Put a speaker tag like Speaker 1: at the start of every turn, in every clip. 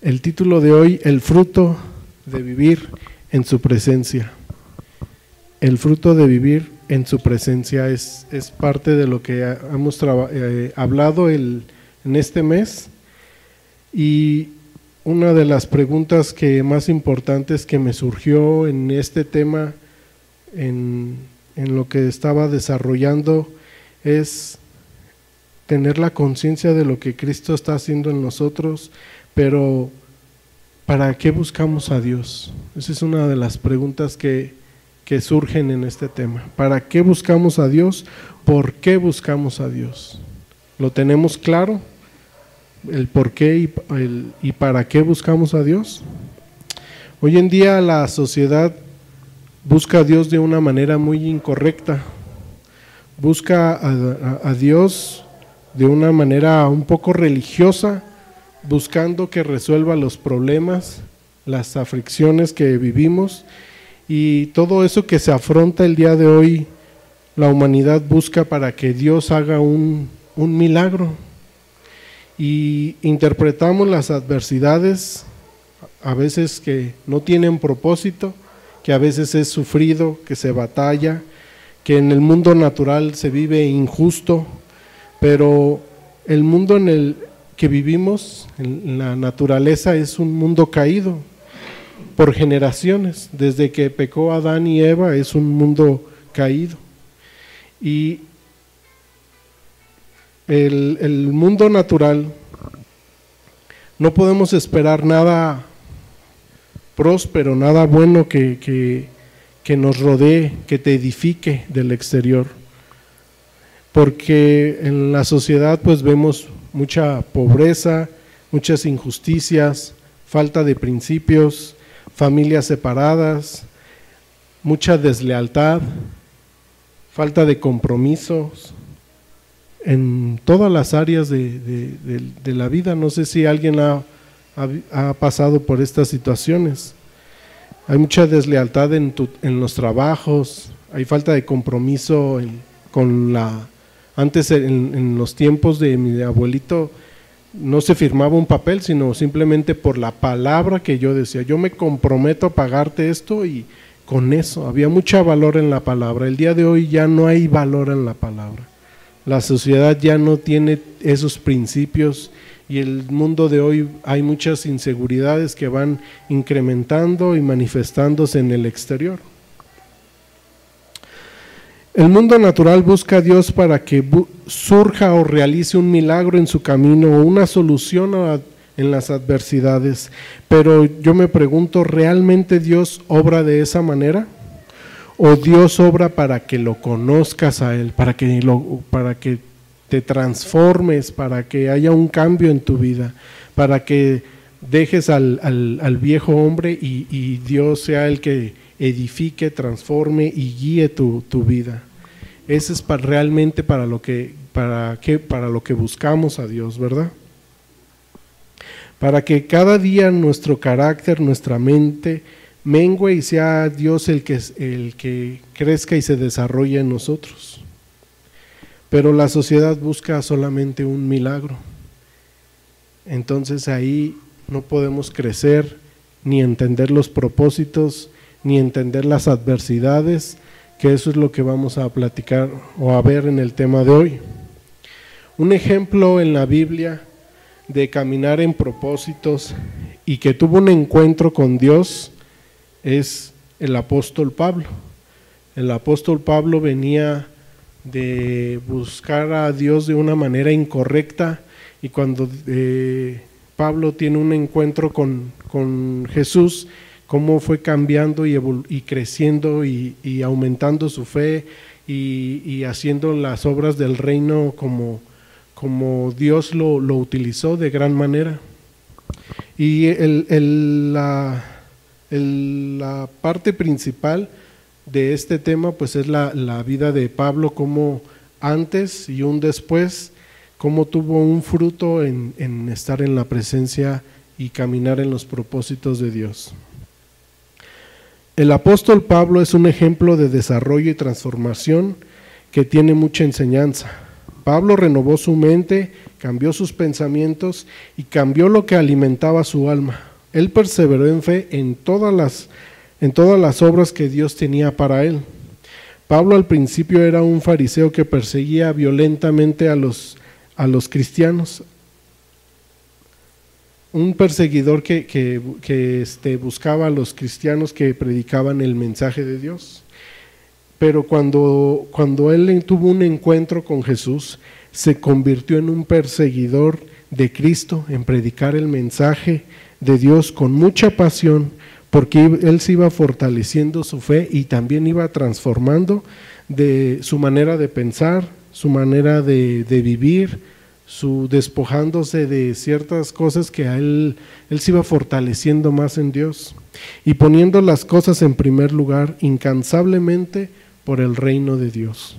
Speaker 1: El título de hoy, el fruto de vivir en su presencia. El fruto de vivir en su presencia es parte de lo que hemos hablado en este mes, y una de las preguntas más importantes que me surgió en este tema, en lo que estaba desarrollando, es tener la conciencia de lo que Cristo está haciendo en nosotros, pero ¿para qué buscamos a Dios? Esa es una de las preguntas que surgen en este tema. ¿Para qué buscamos a Dios? ¿Por qué buscamos a Dios? ¿Lo tenemos claro? ¿El por qué y para qué buscamos a Dios? Hoy en día la sociedad busca a Dios de una manera muy incorrecta. Busca a Dios de una manera un poco religiosa, buscando que resuelva los problemas, las aflicciones que vivimos, y todo eso que se afronta el día de hoy, la humanidad busca para que Dios haga un milagro. Y interpretamos las adversidades a veces que no tienen propósito, que a veces es sufrido, que se batalla, que en el mundo natural se vive injusto, pero el mundo en el que vivimos, en la naturaleza, es un mundo caído por generaciones. Desde que pecó Adán y Eva es un mundo caído, y el mundo natural no podemos esperar nada próspero, nada bueno que nos rodee, que te edifique del exterior, porque en la sociedad pues vemos mucha pobreza, muchas injusticias, falta de principios, familias separadas, mucha deslealtad, falta de compromisos en todas las áreas de la vida. No sé si alguien ha pasado por estas situaciones. Hay mucha deslealtad en los trabajos, hay falta de compromiso antes en los tiempos de mi abuelito no se firmaba un papel, sino simplemente por la palabra que yo decía, yo me comprometo a pagarte esto, y con eso había mucho valor en la palabra. El día de hoy ya no hay valor en la palabra, la sociedad ya no tiene esos principios, y el mundo de hoy hay muchas inseguridades que van incrementando y manifestándose en el exterior. El mundo natural busca a Dios para que surja o realice un milagro en su camino o una solución en las adversidades, pero yo me pregunto, ¿realmente Dios obra de esa manera? ¿O Dios obra para que lo conozcas a Él, para que te transformes, para que haya un cambio en tu vida, para que dejes al viejo hombre y Dios sea el que edifique, transforme y guíe tu vida? Ese es realmente para lo que buscamos a Dios, ¿verdad? Para que cada día nuestro carácter, nuestra mente mengue y sea Dios el que crezca y se desarrolle en nosotros. Pero la sociedad busca solamente un milagro. Entonces ahí no podemos crecer, ni entender los propósitos, ni entender las adversidades, que eso es lo que vamos a platicar o a ver en el tema de hoy. Un ejemplo en la Biblia de caminar en propósitos y que tuvo un encuentro con Dios es el apóstol Pablo. El apóstol Pablo venía de buscar a Dios de una manera incorrecta, y cuando Pablo tiene un encuentro con Jesús, cómo fue cambiando y creciendo y aumentando su fe y haciendo las obras del reino como Dios lo utilizó de gran manera. Y la parte principal de este tema pues es la vida de Pablo, como antes y un después, cómo tuvo un fruto en estar en la presencia y caminar en los propósitos de Dios. El apóstol Pablo es un ejemplo de desarrollo y transformación que tiene mucha enseñanza. Pablo renovó su mente, cambió sus pensamientos y cambió lo que alimentaba su alma. Él perseveró en fe en todas las obras que Dios tenía para él. Pablo al principio era un fariseo que perseguía violentamente a los cristianos, un perseguidor que buscaba a los cristianos que predicaban el mensaje de Dios. Pero cuando él tuvo un encuentro con Jesús, se convirtió en un perseguidor de Cristo, en predicar el mensaje de Dios con mucha pasión, porque él se iba fortaleciendo su fe y también iba transformando de su manera de pensar, su manera de vivir, despojándose de ciertas cosas que a él se iba fortaleciendo más en Dios y poniendo las cosas en primer lugar incansablemente por el reino de Dios.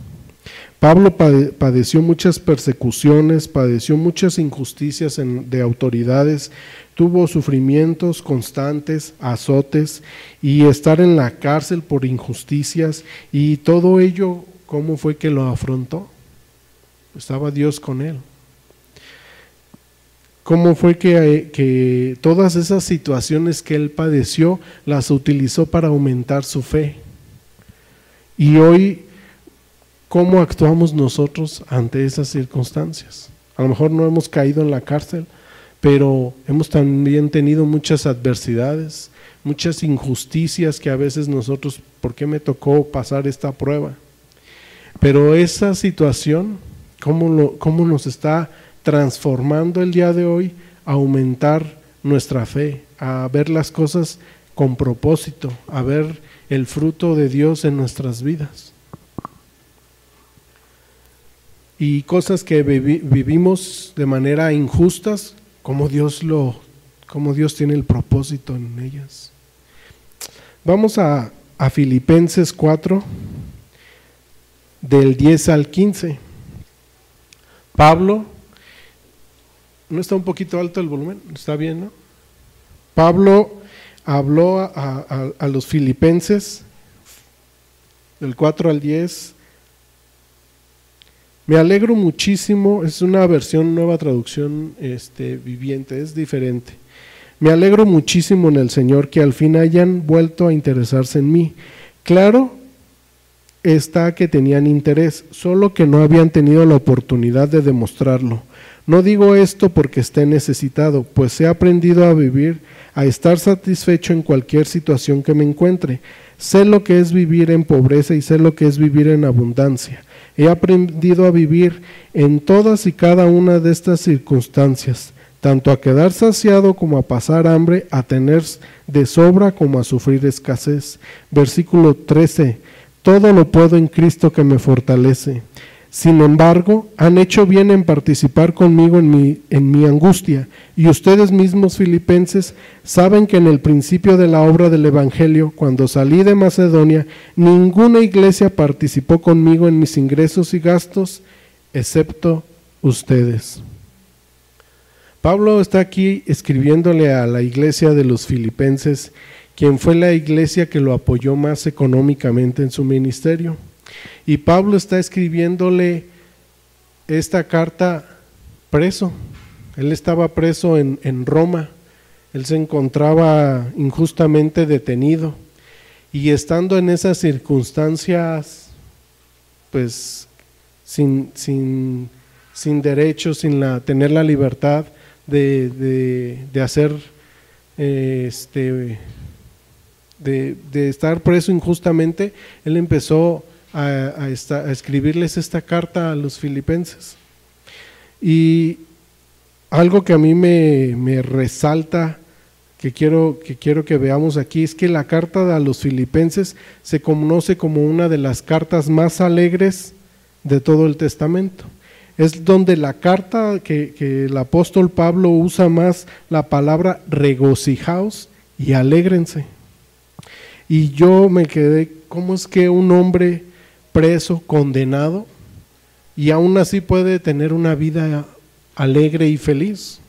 Speaker 1: Pablo padeció muchas persecuciones, padeció muchas injusticias de autoridades, tuvo sufrimientos constantes, azotes y estar en la cárcel por injusticias, y todo ello, ¿cómo fue que lo afrontó? Estaba Dios con él. ¿Cómo fue que todas esas situaciones que él padeció las utilizó para aumentar su fe? Y hoy, ¿cómo actuamos nosotros ante esas circunstancias? A lo mejor no hemos caído en la cárcel, pero hemos también tenido muchas adversidades, muchas injusticias que a veces nosotros, ¿por qué me tocó pasar esta prueba? Pero esa situación, ¿cómo nos está transformando el día de hoy a aumentar nuestra fe, a ver las cosas con propósito, a ver el fruto de Dios en nuestras vidas? Y cosas que vivimos de manera injustas, como Dios tiene el propósito en ellas. Vamos a Filipenses 4, del 10 al 15. Pablo, ¿no está un poquito alto el volumen? ¿Está bien, no? Pablo habló a los filipenses, del 4 al 10. Me alegro muchísimo, es una versión, nueva traducción viviente, es diferente. Me alegro muchísimo en el Señor que al fin hayan vuelto a interesarse en mí. Claro está que tenían interés, solo que no habían tenido la oportunidad de demostrarlo. No digo esto porque esté necesitado, pues he aprendido a vivir, a estar satisfecho en cualquier situación que me encuentre. Sé lo que es vivir en pobreza y sé lo que es vivir en abundancia. He aprendido a vivir en todas y cada una de estas circunstancias, tanto a quedar saciado como a pasar hambre, a tener de sobra como a sufrir escasez. Versículo 13, todo lo puedo en Cristo que me fortalece. Sin embargo, han hecho bien en participar conmigo en mi angustia, y ustedes mismos, filipenses, saben que en el principio de la obra del Evangelio, cuando salí de Macedonia, ninguna iglesia participó conmigo en mis ingresos y gastos, excepto ustedes. Pablo está aquí escribiéndole a la iglesia de los filipenses, quien fue la iglesia que lo apoyó más económicamente en su ministerio. Y Pablo está escribiéndole esta carta preso. Él estaba preso en Roma, él se encontraba injustamente detenido, y estando en esas circunstancias, pues sin derechos, sin tener la libertad de hacer, de estar preso injustamente, él empezó a escribirles esta carta a los filipenses. Y algo que a mí me resalta, que quiero que veamos aquí, es que la carta a los filipenses se conoce como una de las cartas más alegres de todo el Testamento. Es donde la carta que el apóstol Pablo usa más la palabra regocijaos y alégrense. Y yo me quedé, ¿cómo es que un hombre preso, condenado, y aún así puede tener una vida alegre y feliz?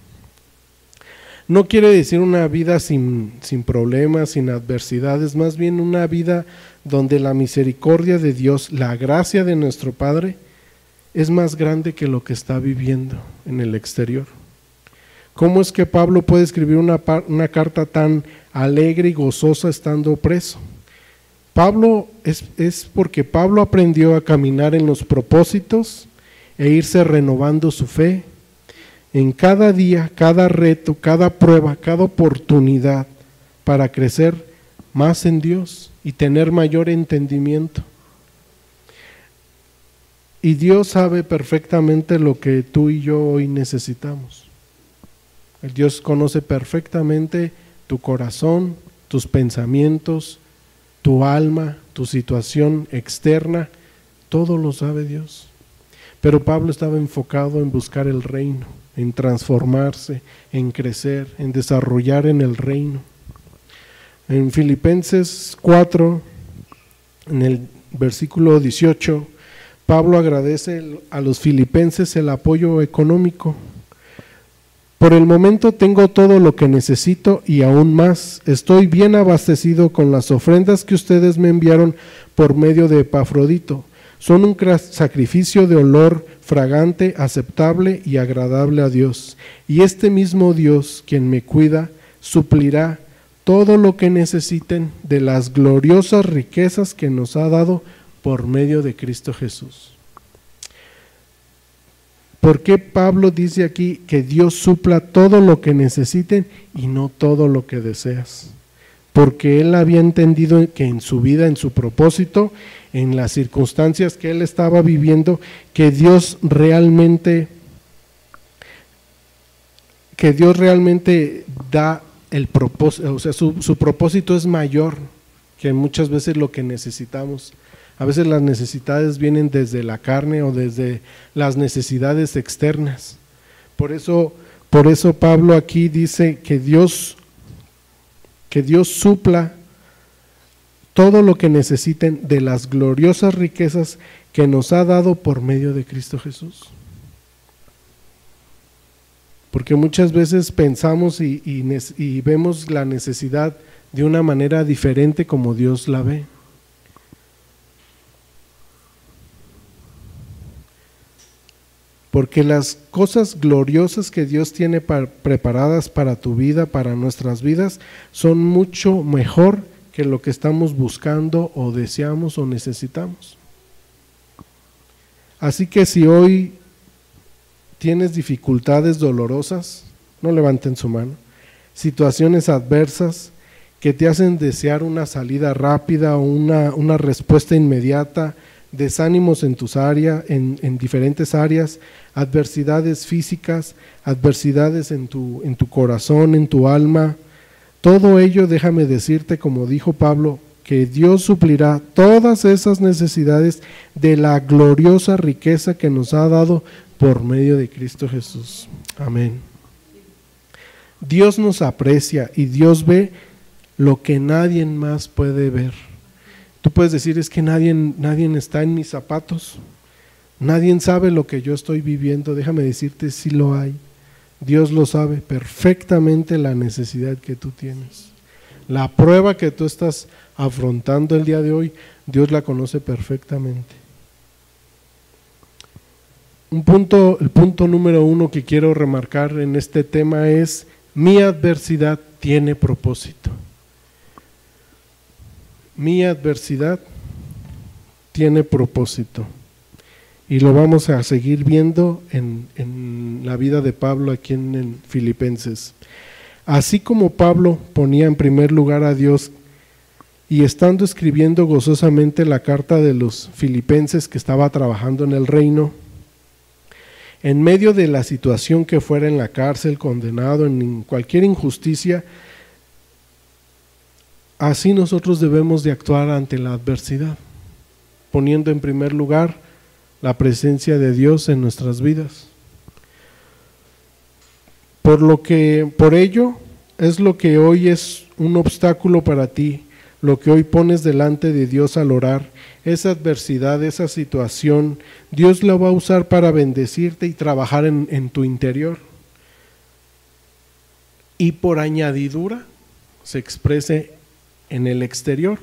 Speaker 1: No quiere decir una vida sin problemas, sin adversidades, más bien una vida donde la misericordia de Dios, la gracia de nuestro Padre, es más grande que lo que está viviendo en el exterior. ¿Cómo es que Pablo puede escribir una carta tan alegre y gozosa estando preso? Pablo es porque Pablo aprendió a caminar en los propósitos e irse renovando su fe en cada día, cada reto, cada prueba, cada oportunidad para crecer más en Dios y tener mayor entendimiento. Y Dios sabe perfectamente lo que tú y yo hoy necesitamos. El Dios conoce perfectamente tu corazón, tus pensamientos, tu alma, tu situación externa, todo lo sabe Dios. Pero Pablo estaba enfocado en buscar el reino, en transformarse, en crecer, en desarrollar en el reino. En Filipenses 4, en el versículo 18, Pablo agradece a los filipenses el apoyo económico. Por el momento tengo todo lo que necesito y aún más. Estoy bien abastecido con las ofrendas que ustedes me enviaron por medio de Epafrodito. Son un sacrificio de olor fragante, aceptable y agradable a Dios. Y este mismo Dios, quien me cuida, suplirá todo lo que necesiten de las gloriosas riquezas que nos ha dado por medio de Cristo Jesús. ¿Por qué Pablo dice aquí que Dios supla todo lo que necesiten y no todo lo que deseas? Porque él había entendido que en su vida, en su propósito, en las circunstancias que él estaba viviendo, que Dios realmente da el propósito, o sea, su propósito es mayor que muchas veces lo que necesitamos. A veces las necesidades vienen desde la carne o desde las necesidades externas. Por eso Pablo aquí dice que Dios supla todo lo que necesiten de las gloriosas riquezas que nos ha dado por medio de Cristo Jesús. Porque muchas veces pensamos y vemos la necesidad de una manera diferente como Dios la ve. Porque las cosas gloriosas que Dios tiene preparadas para tu vida, para nuestras vidas, son mucho mejor que lo que estamos buscando o deseamos o necesitamos. Así que si hoy tienes dificultades dolorosas, no levanten su mano, situaciones adversas que te hacen desear una salida rápida o una respuesta inmediata, desánimos en tus áreas, en diferentes áreas, adversidades físicas, adversidades en tu corazón, en tu alma, todo ello, déjame decirte, como dijo Pablo, que Dios suplirá todas esas necesidades de la gloriosa riqueza que nos ha dado por medio de Cristo Jesús. Amén. Dios nos aprecia y Dios ve lo que nadie más puede ver. Tú puedes decir, es que nadie está en mis zapatos, nadie sabe lo que yo estoy viviendo. Déjame decirte, sí lo hay. Dios lo sabe perfectamente, la necesidad que tú tienes. La prueba que tú estás afrontando el día de hoy, Dios la conoce perfectamente. El punto número 1 que quiero remarcar en este tema es: mi adversidad tiene propósito. Mi adversidad tiene propósito. Y lo vamos a seguir viendo en la vida de Pablo aquí en Filipenses. Así como Pablo ponía en primer lugar a Dios y estando escribiendo gozosamente la carta de los filipenses que estaba trabajando en el reino, en medio de la situación que fuera en la cárcel, condenado en cualquier injusticia, así nosotros debemos de actuar ante la adversidad, poniendo en primer lugar la presencia de Dios en nuestras vidas. Por ello es lo que hoy es un obstáculo para ti, lo que hoy pones delante de Dios al orar, esa adversidad, esa situación, Dios la va a usar para bendecirte y trabajar en tu interior. Y por añadidura se exprese en el exterior.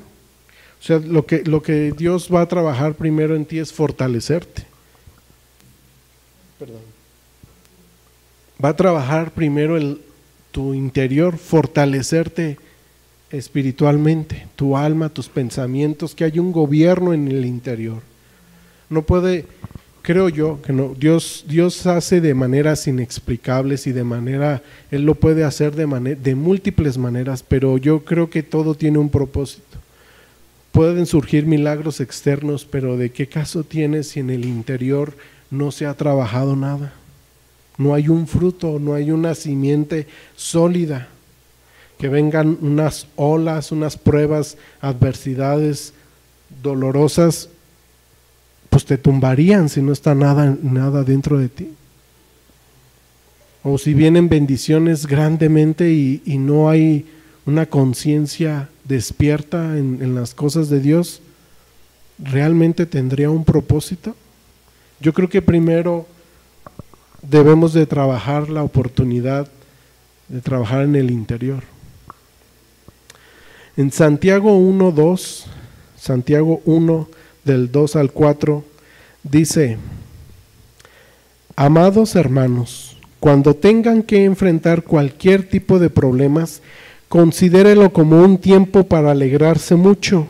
Speaker 1: O sea, lo que Dios va a trabajar primero en ti es fortalecerte. va a trabajar primero tu interior, fortalecerte espiritualmente, tu alma, tus pensamientos, que hay un gobierno en el interior. No puede, creo yo, que no, Dios hace de maneras inexplicables y Él lo puede hacer de múltiples maneras, pero yo creo que todo tiene un propósito. Pueden surgir milagros externos, pero ¿de qué caso tiene si en el interior no se ha trabajado nada? No hay un fruto, no hay una simiente sólida. Que vengan unas olas, unas pruebas, adversidades dolorosas, pues te tumbarían si no está nada dentro de ti. O si vienen bendiciones grandemente y no hay una conciencia despierta en las cosas de Dios, ¿realmente tendría un propósito? Yo creo que primero debemos de trabajar la oportunidad de trabajar en el interior. En Santiago 1:2, Santiago 1 del 2 al 4 dice: amados hermanos, cuando tengan que enfrentar cualquier tipo de problemas, considérelo como un tiempo para alegrarse mucho,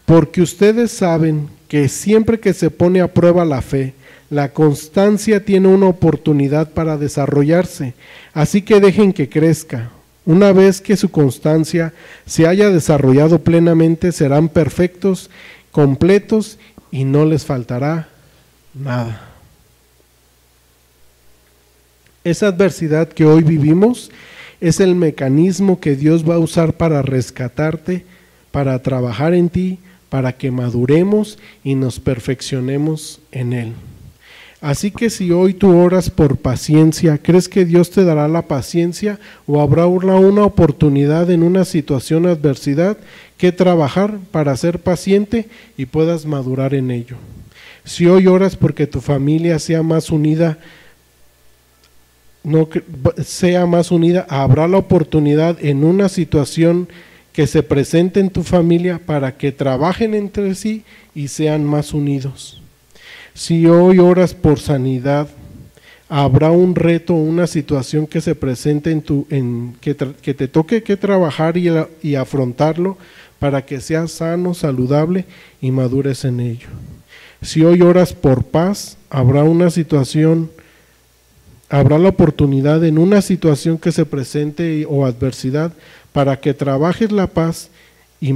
Speaker 1: porque ustedes saben que siempre que se pone a prueba la fe, la constancia tiene una oportunidad para desarrollarse, así que dejen que crezca. Una vez que su constancia se haya desarrollado plenamente, serán perfectos, completos y no les faltará nada. Esa adversidad que hoy vivimos es el mecanismo que Dios va a usar para rescatarte, para trabajar en ti, para que maduremos y nos perfeccionemos en Él. Así que si hoy tú oras por paciencia, ¿crees que Dios te dará la paciencia o habrá una oportunidad en una situación de adversidad que trabajar para ser paciente y puedas madurar en ello? Si hoy oras porque tu familia sea más unida, habrá la oportunidad en una situación que se presente en tu familia para que trabajen entre sí y sean más unidos. Si hoy oras por sanidad, habrá un reto, una situación que se presente que te toque que trabajar y afrontarlo para que seas sano, saludable y madures en ello. Si hoy oras por paz, habrá la oportunidad en una situación que se presente o adversidad para que trabajes la paz y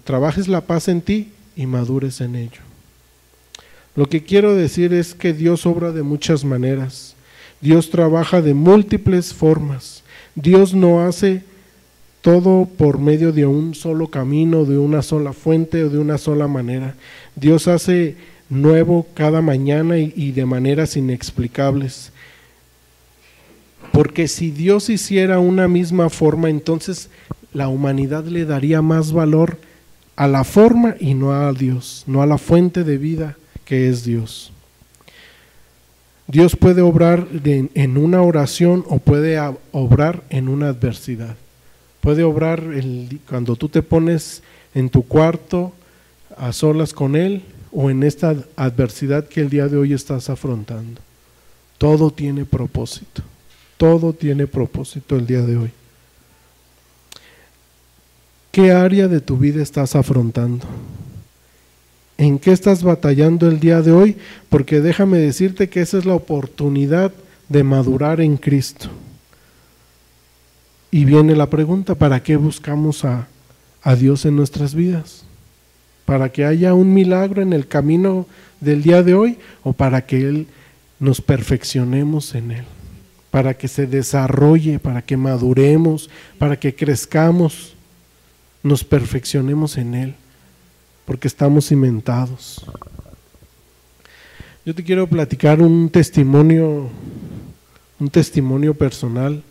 Speaker 1: trabajes la paz en ti y madures en ello. Lo que quiero decir es que Dios obra de muchas maneras. Dios trabaja de múltiples formas. Dios no hace todo por medio de un solo camino, de una sola fuente o de una sola manera. Dios hace nuevo cada mañana y de maneras inexplicables. Porque si Dios hiciera una misma forma, entonces la humanidad le daría más valor a la forma y no a Dios, no a la fuente de vida que es Dios. Dios puede obrar en una oración o puede obrar en una adversidad. Puede obrar cuando tú te pones en tu cuarto a solas con Él o en esta adversidad que el día de hoy estás afrontando. Todo tiene propósito. Todo tiene propósito el día de hoy. ¿Qué área de tu vida estás afrontando? ¿En qué estás batallando el día de hoy? Porque déjame decirte que esa es la oportunidad de madurar en Cristo. Y viene la pregunta, ¿para qué buscamos a Dios en nuestras vidas? ¿Para que haya un milagro en el camino del día de hoy o para que nos perfeccionemos en Él? Para que se desarrolle, para que maduremos, para que crezcamos, nos perfeccionemos en Él, porque estamos cimentados. Yo te quiero platicar un testimonio personal.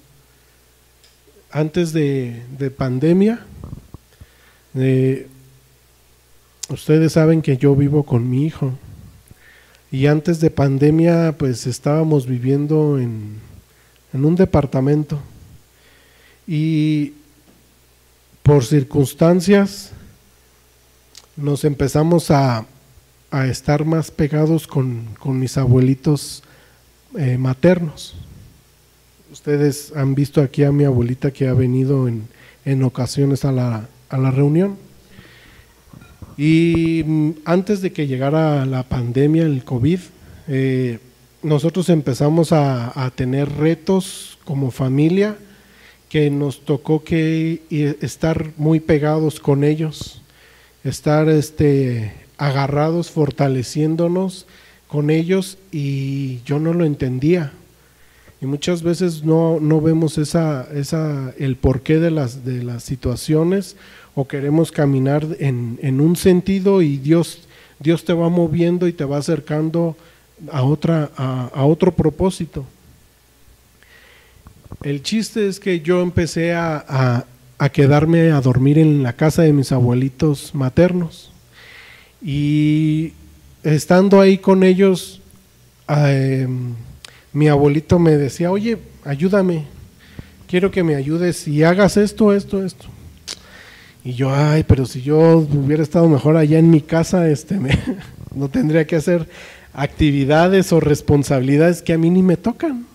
Speaker 1: Antes de pandemia, ustedes saben que yo vivo con mi hijo, y antes de pandemia pues estábamos viviendo en un departamento, y por circunstancias nos empezamos a a estar más pegados con mis abuelitos maternos. Ustedes han visto aquí a mi abuelita que ha venido en ocasiones a la reunión. Y antes de que llegara la pandemia, el COVID, nosotros empezamos a tener retos como familia, que nos tocó que estar muy pegados con ellos, estar agarrados, fortaleciéndonos con ellos, y yo no lo entendía. Y muchas veces no vemos el porqué de las situaciones, o queremos caminar en un sentido y Dios te va moviendo y te va acercando a otro propósito. El chiste es que yo empecé a quedarme a dormir en la casa de mis abuelitos maternos, y estando ahí con ellos, mi abuelito me decía: oye, ayúdame, quiero que me ayudes y hagas esto. Y yo, pero si yo hubiera estado mejor allá en mi casa, no tendría que hacer actividades o responsabilidades que a mí ni me tocan.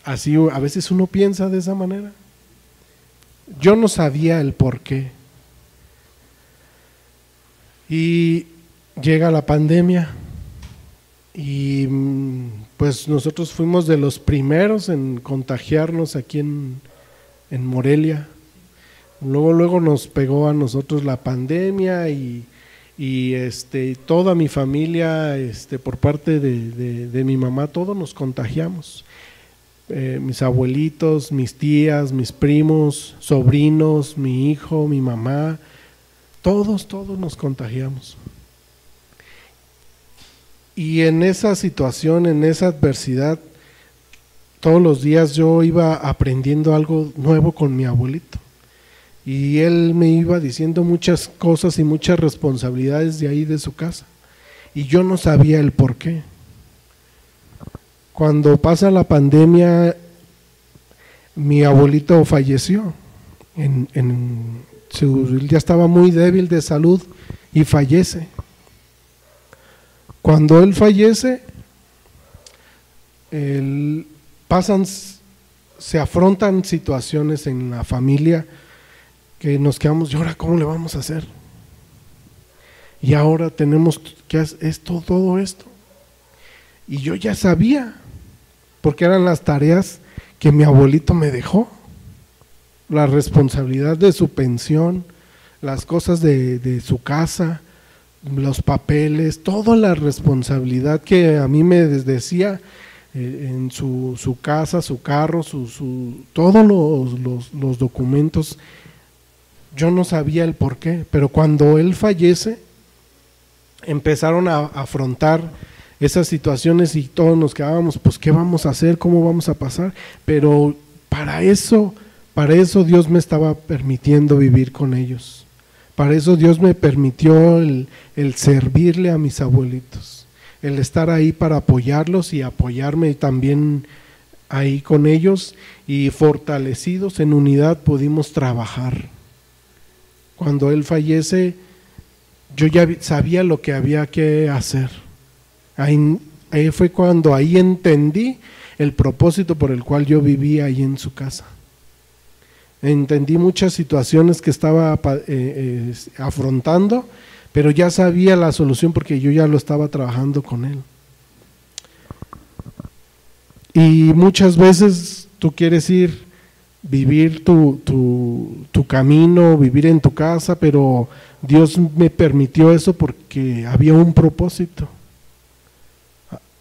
Speaker 1: Así a veces uno piensa de esa manera. Yo no sabía el por qué. Y llega la pandemia, y pues nosotros fuimos de los primeros en contagiarnos aquí en Morelia. Luego nos pegó a nosotros la pandemia, y toda mi familia, por parte de mi mamá, todos nos contagiamos. Mis abuelitos, mis tías, mis primos, sobrinos, mi hijo, mi mamá, todos nos contagiamos. Y en esa situación, en esa adversidad, todos los días yo iba aprendiendo algo nuevo con mi abuelito, y él me iba diciendo muchas cosas y muchas responsabilidades de ahí de su casa, y yo no sabía el por qué. Cuando pasa la pandemia, mi abuelito falleció, él ya estaba muy débil de salud y fallece. Cuando él fallece, se afrontan situaciones en la familia que nos quedamos: ¿y ahora cómo le vamos a hacer? Y ahora tenemos que hacer todo esto. Y yo ya sabía, porque eran las tareas que mi abuelito me dejó, la responsabilidad de su pensión, las cosas de su casa, los papeles, toda la responsabilidad que a mí me decía, en su casa, su carro, todos los documentos. Yo no sabía el por qué, pero cuando él fallece, empezaron a afrontar esas situaciones, y todos nos quedábamos: pues ¿qué vamos a hacer? ¿Cómo vamos a pasar? Pero para eso Dios me estaba permitiendo vivir con ellos. Para eso Dios me permitió el servirle a mis abuelitos, el estar ahí para apoyarlos y apoyarme también ahí con ellos, y fortalecidos en unidad pudimos trabajar. Cuando él fallece, yo ya sabía lo que había que hacer. Ahí fue cuando entendí el propósito por el cual yo vivía ahí en su casa. Entendí muchas situaciones que estaba afrontando, pero ya sabía la solución porque yo ya lo estaba trabajando con él. Y muchas veces tú quieres vivir tu camino, vivir en tu casa, pero Dios me permitió eso porque había un propósito.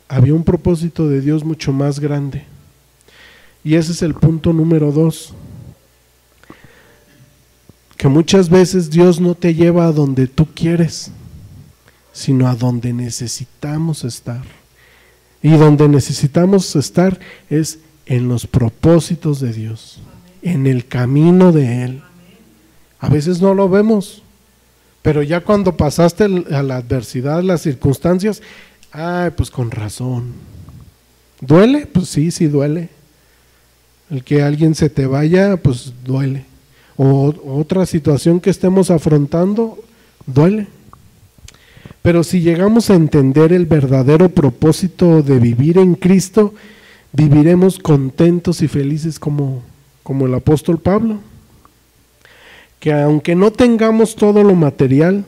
Speaker 1: Había un propósito de Dios mucho más grande. Y ese es el punto número 2. Que muchas veces Dios no te lleva a donde tú quieres, sino a donde necesitamos estar. Y donde necesitamos estar es en los propósitos de Dios, en el camino de Él. A veces no lo vemos, pero ya cuando pasaste a la adversidad, las circunstancias, pues con razón. ¿Duele? Pues sí duele. El que alguien se te vaya, pues duele. O otra situación que estemos afrontando, duele. Pero si llegamos a entender el verdadero propósito de vivir en Cristo, viviremos contentos y felices como el apóstol Pablo, que aunque no tengamos todo lo material,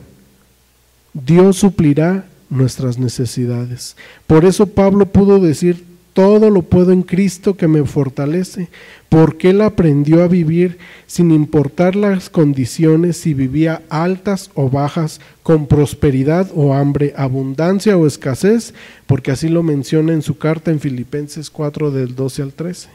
Speaker 1: Dios suplirá nuestras necesidades. Por eso Pablo pudo decir: todo lo puedo en Cristo que me fortalece, porque él aprendió a vivir sin importar las condiciones, si vivía altas o bajas, con prosperidad o hambre, abundancia o escasez, porque así lo menciona en su carta en Filipenses 4 del 12 al 13.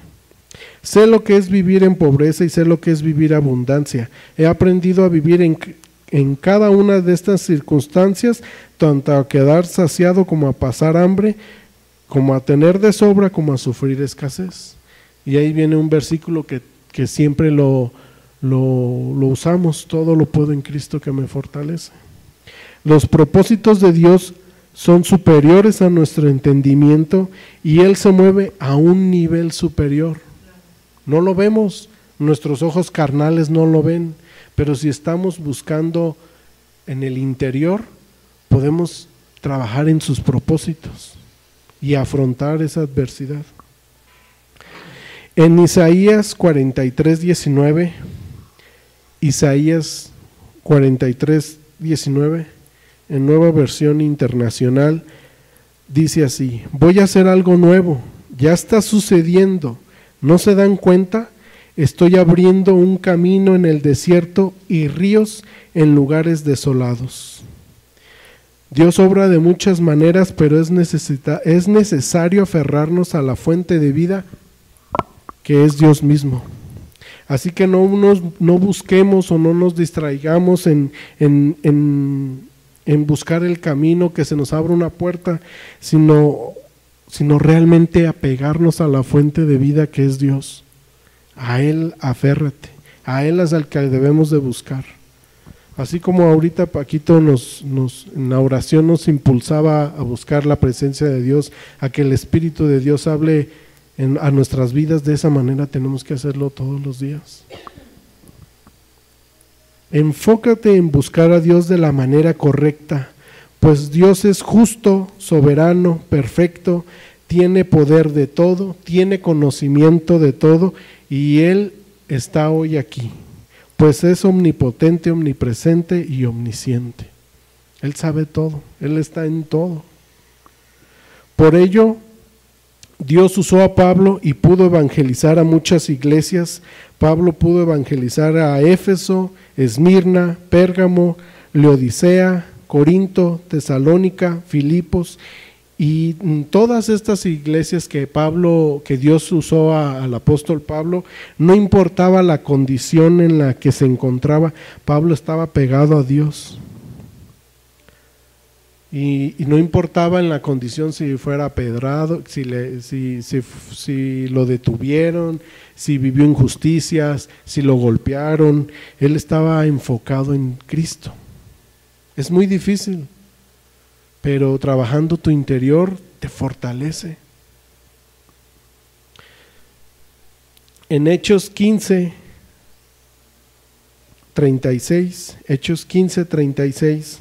Speaker 1: Sé lo que es vivir en pobreza y sé lo que es vivir abundancia. He aprendido a vivir en cada una de estas circunstancias, tanto a quedar saciado como a pasar hambre, como a tener de sobra, como a sufrir escasez. Y ahí viene un versículo que siempre lo usamos: todo lo puedo en Cristo que me fortalece. Los propósitos de Dios son superiores a nuestro entendimiento y Él se mueve a un nivel superior. No lo vemos, nuestros ojos carnales no lo ven, pero si estamos buscando en el interior, podemos trabajar en sus propósitos y afrontar esa adversidad. En Isaías 43:19, Isaías 43:19, en Nueva Versión Internacional, dice así: voy a hacer algo nuevo, ya está sucediendo, ¿no se dan cuenta? Estoy abriendo un camino en el desierto y ríos en lugares desolados. Dios obra de muchas maneras, pero es necesario aferrarnos a la fuente de vida, que es Dios mismo. Así que no busquemos o no nos distraigamos en buscar el camino que se nos abra una puerta, sino realmente apegarnos a la fuente de vida que es Dios. A Él aférrate, a Él es al que debemos de buscar. Así como ahorita Paquito en la oración nos impulsaba a buscar la presencia de Dios, a que el Espíritu de Dios hable a nuestras vidas, de esa manera tenemos que hacerlo todos los días. Enfócate en buscar a Dios de la manera correcta, pues Dios es justo, soberano, perfecto, tiene poder de todo, tiene conocimiento de todo, y Él está hoy aquí, pues es omnipotente, omnipresente y omnisciente. Él sabe todo, Él está en todo. Por ello, Dios usó a Pablo y pudo evangelizar a muchas iglesias. Pablo pudo evangelizar a Éfeso, Esmirna, Pérgamo, Laodicea, Corinto, Tesalónica, Filipos, y todas estas iglesias que Dios usó al apóstol Pablo, no importaba la condición en la que se encontraba, Pablo estaba pegado a Dios. Y no importaba en la condición si fuera apedrado, si lo detuvieron, si vivió injusticias, si lo golpearon, él estaba enfocado en Cristo. Es muy difícil, pero trabajando tu interior te fortalece. En Hechos 15:36, Hechos 15:36,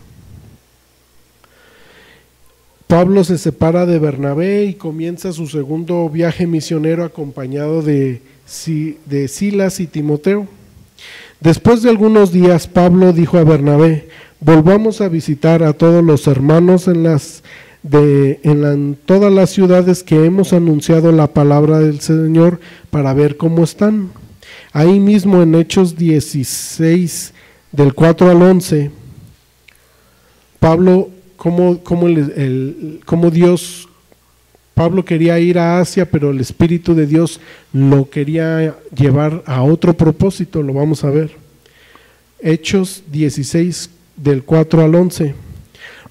Speaker 1: Pablo se separa de Bernabé y comienza su segundo viaje misionero acompañado de Silas y Timoteo. Después de algunos días, Pablo dijo a Bernabé: volvamos a visitar a todos los hermanos en todas las ciudades que hemos anunciado la palabra del Señor, para ver cómo están. Ahí mismo en Hechos 16, del 4 al 11, Pablo Pablo quería ir a Asia, pero el Espíritu de Dios lo quería llevar a otro propósito, lo vamos a ver. Hechos 16, del 4 al 11.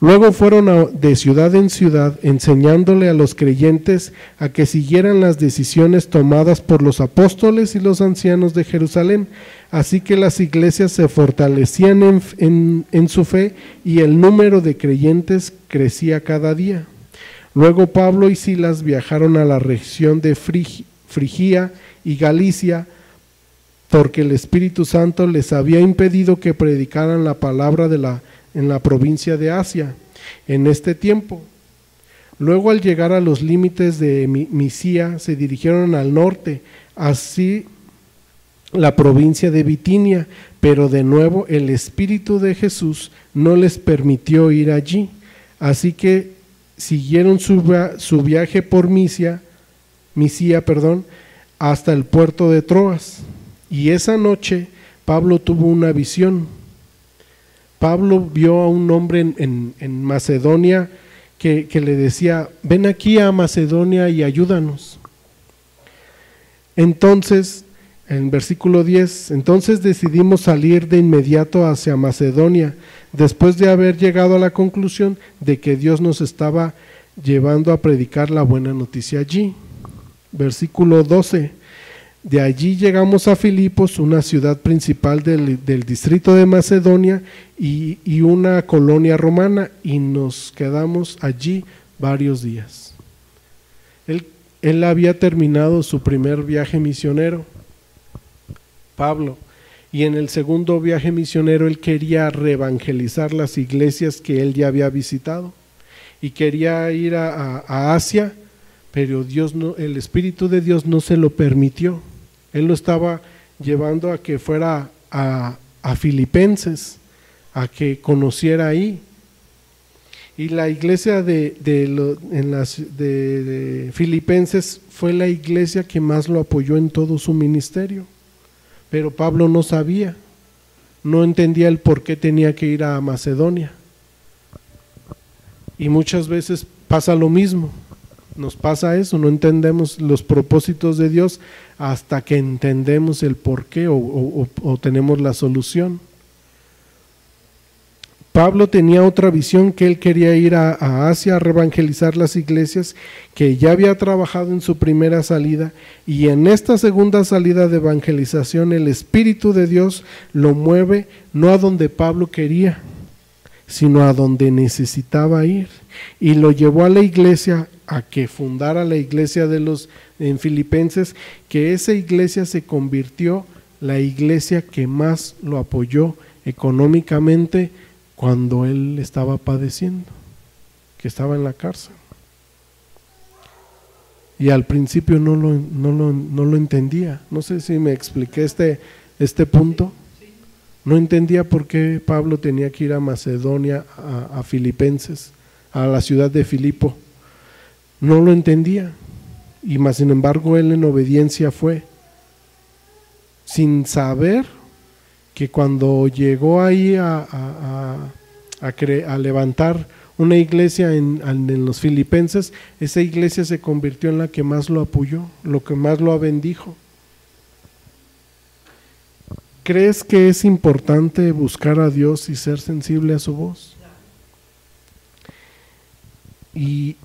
Speaker 1: Luego fueron de ciudad en ciudad, enseñándole a los creyentes a que siguieran las decisiones tomadas por los apóstoles y los ancianos de Jerusalén. Así que las iglesias se fortalecían en su fe y el número de creyentes crecía cada día. Luego Pablo y Silas viajaron a la región de Frigia y Galicia, porque el Espíritu Santo les había impedido que predicaran la palabra en la provincia de Asia. en este tiempo. Luego, al llegar a los límites de Misia, se dirigieron al norte, así la provincia de Bitinia, pero de nuevo el Espíritu de Jesús no les permitió ir allí, así que siguieron su viaje por Misia, hasta el puerto de Troas. Y esa noche Pablo tuvo una visión. Pablo vio a un hombre en Macedonia que le decía: ven aquí a Macedonia y ayúdanos. Entonces, en versículo 10, entonces decidimos salir de inmediato hacia Macedonia, después de haber llegado a la conclusión de que Dios nos estaba llevando a predicar la buena noticia allí. Versículo 12, de allí llegamos a Filipos, una ciudad principal del distrito de Macedonia y una colonia romana, y nos quedamos allí varios días. Él había terminado su primer viaje misionero, Pablo, y en el segundo viaje misionero él quería reevangelizar las iglesias que él ya había visitado y quería ir a Asia, pero el Espíritu de Dios no se lo permitió. Él lo estaba llevando a que fuera a Filipenses, a que conociera ahí. Y la iglesia de Filipenses fue la iglesia que más lo apoyó en todo su ministerio. Pero Pablo no sabía, no entendía el por qué tenía que ir a Macedonia. Y muchas veces pasa lo mismo, nos pasa eso, no entendemos los propósitos de Dios hasta que entendemos el por qué o tenemos la solución. Pablo tenía otra visión, que él quería ir a Asia a reevangelizar las iglesias, que ya había trabajado en su primera salida, y en esta segunda salida de evangelización el Espíritu de Dios lo mueve no a donde Pablo quería, sino a donde necesitaba ir, y lo llevó a la iglesia a que fundara la iglesia en Filipenses, que esa iglesia se convirtió la iglesia que más lo apoyó económicamente cuando él estaba padeciendo, que estaba en la cárcel. Y al principio no lo entendía. No sé si me expliqué este punto. No entendía por qué Pablo tenía que ir a Macedonia, a Filipenses, a la ciudad de Filipo. No lo entendía. Y más sin embargo él en obediencia fue, sin saber que cuando llegó ahí a levantar una iglesia en los Filipenses, esa iglesia se convirtió en la que más lo apoyó, lo que más lo bendijo. ¿Crees que es importante buscar a Dios y ser sensible a su voz? Y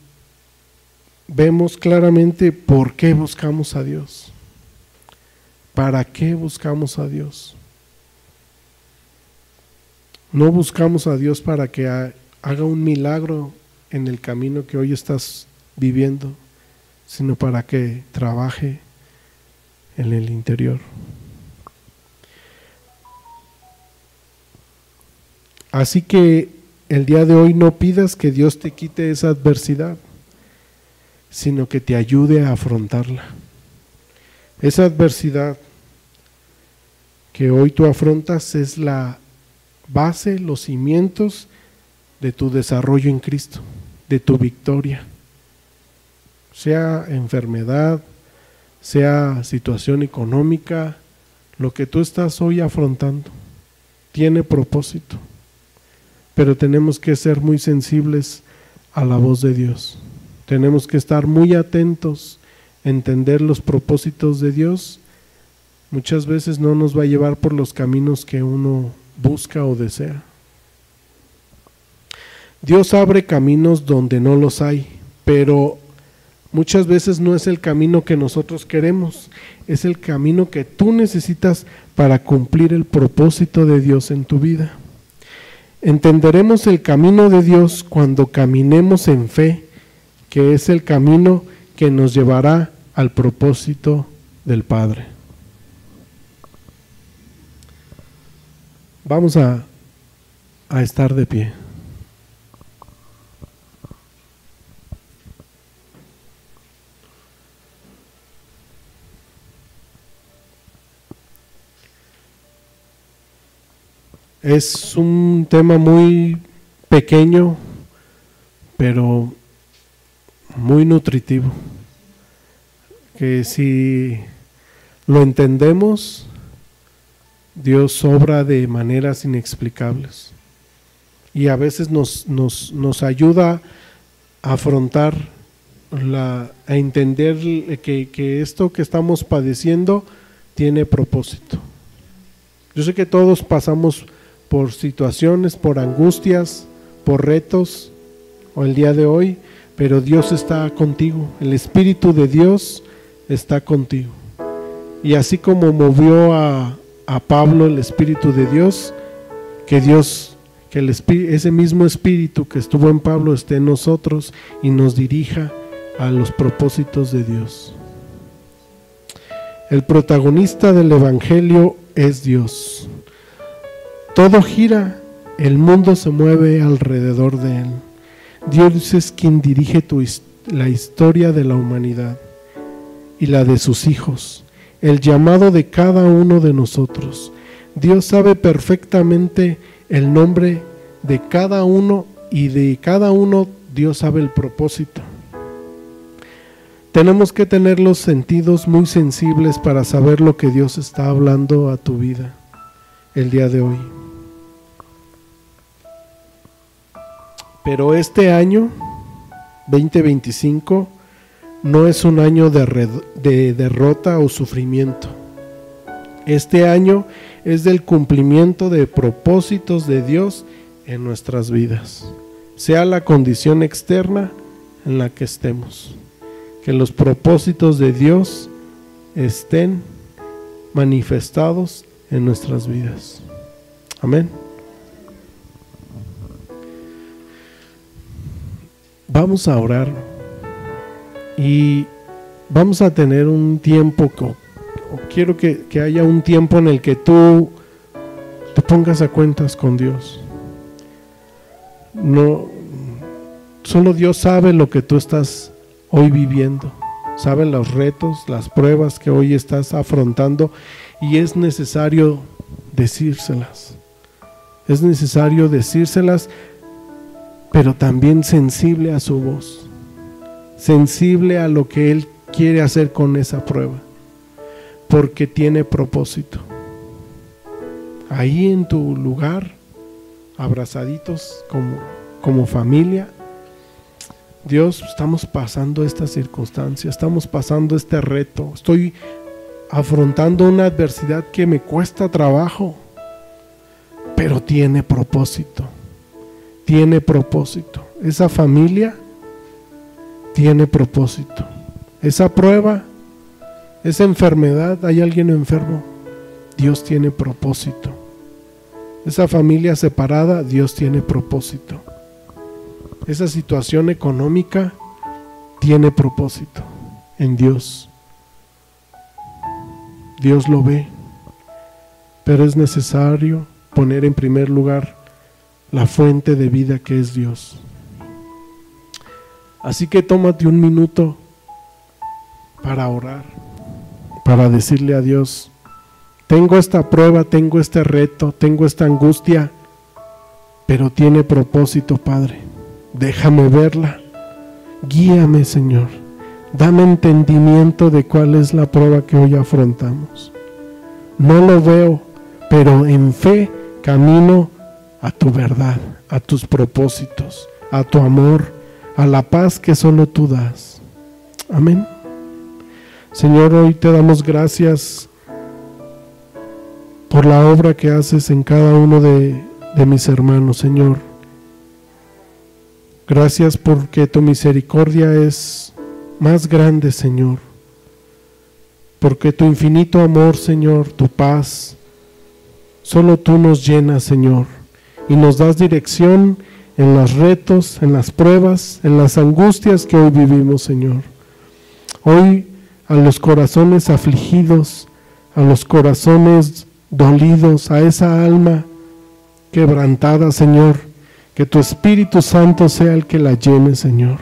Speaker 1: vemos claramente por qué buscamos a Dios. ¿Para qué buscamos a Dios? No buscamos a Dios para que haga un milagro en el camino que hoy estás viviendo, sino para que trabaje en el interior. Así que el día de hoy no pidas que Dios te quite esa adversidad, sino que te ayude a afrontarla. Esa adversidad que hoy tú afrontas es la base, los cimientos de tu desarrollo en Cristo, de tu victoria. Sea enfermedad, sea situación económica, lo que tú estás hoy afrontando tiene propósito, pero tenemos que ser muy sensibles a la voz de Dios. Tenemos que estar muy atentos, entender los propósitos de Dios. Muchas veces no nos va a llevar por los caminos que uno busca o desea. Dios abre caminos donde no los hay, pero muchas veces no es el camino que nosotros queremos, es el camino que tú necesitas para cumplir el propósito de Dios en tu vida. Entenderemos el camino de Dios cuando caminemos en fe, que es el camino que nos llevará al propósito del Padre. Vamos a estar de pie. Es un tema muy pequeño, pero muy nutritivo, que si lo entendemos, Dios obra de maneras inexplicables y a veces nos ayuda a afrontar, a entender que esto que estamos padeciendo tiene propósito. Yo sé que todos pasamos por situaciones, por angustias, por retos, o el día de hoy, pero Dios está contigo, el Espíritu de Dios está contigo. Y así como movió a Pablo el Espíritu de Dios, que ese mismo Espíritu que estuvo en Pablo esté en nosotros y nos dirija a los propósitos de Dios. El protagonista del Evangelio es Dios. Todo gira, el mundo se mueve alrededor de Él. Dios es quien dirige la historia de la humanidad y la de sus hijos, el llamado de cada uno de nosotros. Dios sabe perfectamente el nombre de cada uno y de cada uno Dios sabe el propósito. Tenemos que tener los sentidos muy sensibles para saber lo que Dios está hablando a tu vida el día de hoy. Pero este año 2025 no es un año de derrota o sufrimiento. Este año es del cumplimiento de propósitos de Dios en nuestras vidas, sea la condición externa en la que estemos. Que los propósitos de Dios estén manifestados en nuestras vidas. Amén. Vamos a orar y vamos a tener un tiempo, quiero que haya un tiempo en el que tú te pongas a cuentas con Dios. No, solo Dios sabe lo que tú estás hoy viviendo, sabe los retos, las pruebas que hoy estás afrontando y es necesario decírselas. Es necesario decírselas, pero también sensible a su voz, sensible a lo que Él quiere hacer con esa prueba, porque tiene propósito. Ahí en tu lugar, abrazaditos como familia, Dios, estamos pasando esta circunstancia, estamos pasando este reto, estoy afrontando una adversidad que me cuesta trabajo, pero tiene propósito. Tiene propósito. Esa familia tiene propósito. Esa prueba, esa enfermedad, hay alguien enfermo, Dios tiene propósito. Esa familia separada, Dios tiene propósito. Esa situación económica tiene propósito en Dios. Dios lo ve, pero es necesario poner en primer lugar la fuente de vida que es Dios. Así que tómate un minuto para orar, para decirle a Dios: tengo esta prueba, tengo este reto, tengo esta angustia, pero tiene propósito, Padre. Déjame verla. Guíame, Señor. Dame entendimiento de cuál es la prueba que hoy afrontamos. No lo veo, pero en fe camino a tu verdad, a tus propósitos, a tu amor, a la paz que solo tú das. Amén. Señor, hoy te damos gracias por la obra que haces en cada uno de mis hermanos, Señor. Gracias porque tu misericordia es más grande, Señor. Porque tu infinito amor, Señor, tu paz, solo tú nos llenas, Señor. Y nos das dirección en los retos, en las pruebas, en las angustias que hoy vivimos, Señor. Hoy a los corazones afligidos, a los corazones dolidos, a esa alma quebrantada, Señor, que tu Espíritu Santo sea el que la llene, Señor.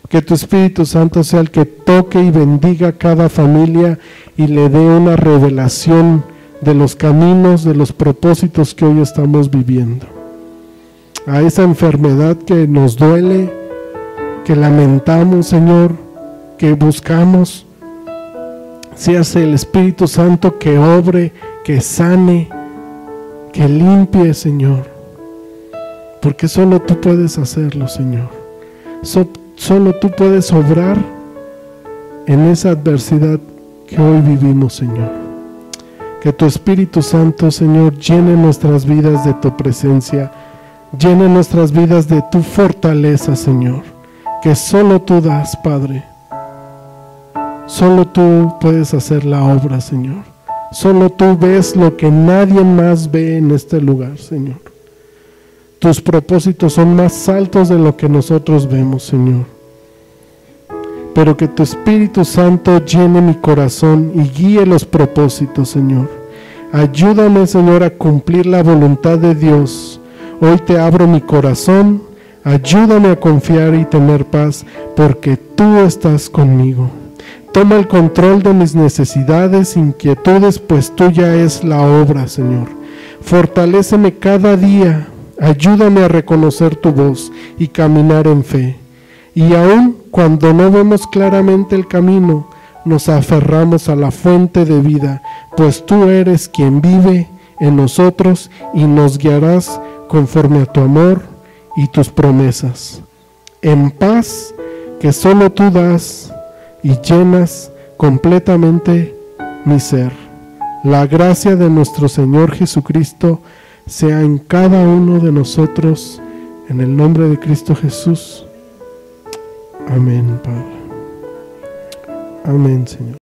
Speaker 1: Que tu Espíritu Santo sea el que toque y bendiga a cada familia y le dé una revelación de los caminos, de los propósitos que hoy estamos viviendo. A esa enfermedad que nos duele, que lamentamos, Señor, que buscamos, seas el Espíritu Santo que obre, que sane, que limpie, Señor, porque solo tú puedes hacerlo, Señor. Solo tú puedes obrar en esa adversidad que hoy vivimos, Señor. Que tu Espíritu Santo, Señor, llene nuestras vidas de tu presencia, llene nuestras vidas de tu fortaleza, Señor, que solo tú das, Padre. Solo tú puedes hacer la obra, Señor. Solo tú ves lo que nadie más ve en este lugar, Señor. Tus propósitos son más altos de lo que nosotros vemos, Señor. Pero que tu Espíritu Santo llene mi corazón y guíe los propósitos, Señor. Ayúdame, Señor, a cumplir la voluntad de Dios. Hoy te abro mi corazón. Ayúdame a confiar y tener paz, porque tú estás conmigo. Toma el control de mis necesidades, inquietudes, pues tuya es la obra, Señor. Fortaléceme cada día. Ayúdame a reconocer tu voz y caminar en fe. Y aun cuando no vemos claramente el camino, nos aferramos a la fuente de vida, pues tú eres quien vive en nosotros y nos guiarás conforme a tu amor y tus promesas. En paz que solo tú das y llenas completamente mi ser. La gracia de nuestro Señor Jesucristo sea en cada uno de nosotros, en el nombre de Cristo Jesús. Amén, Padre. Amén, Señor.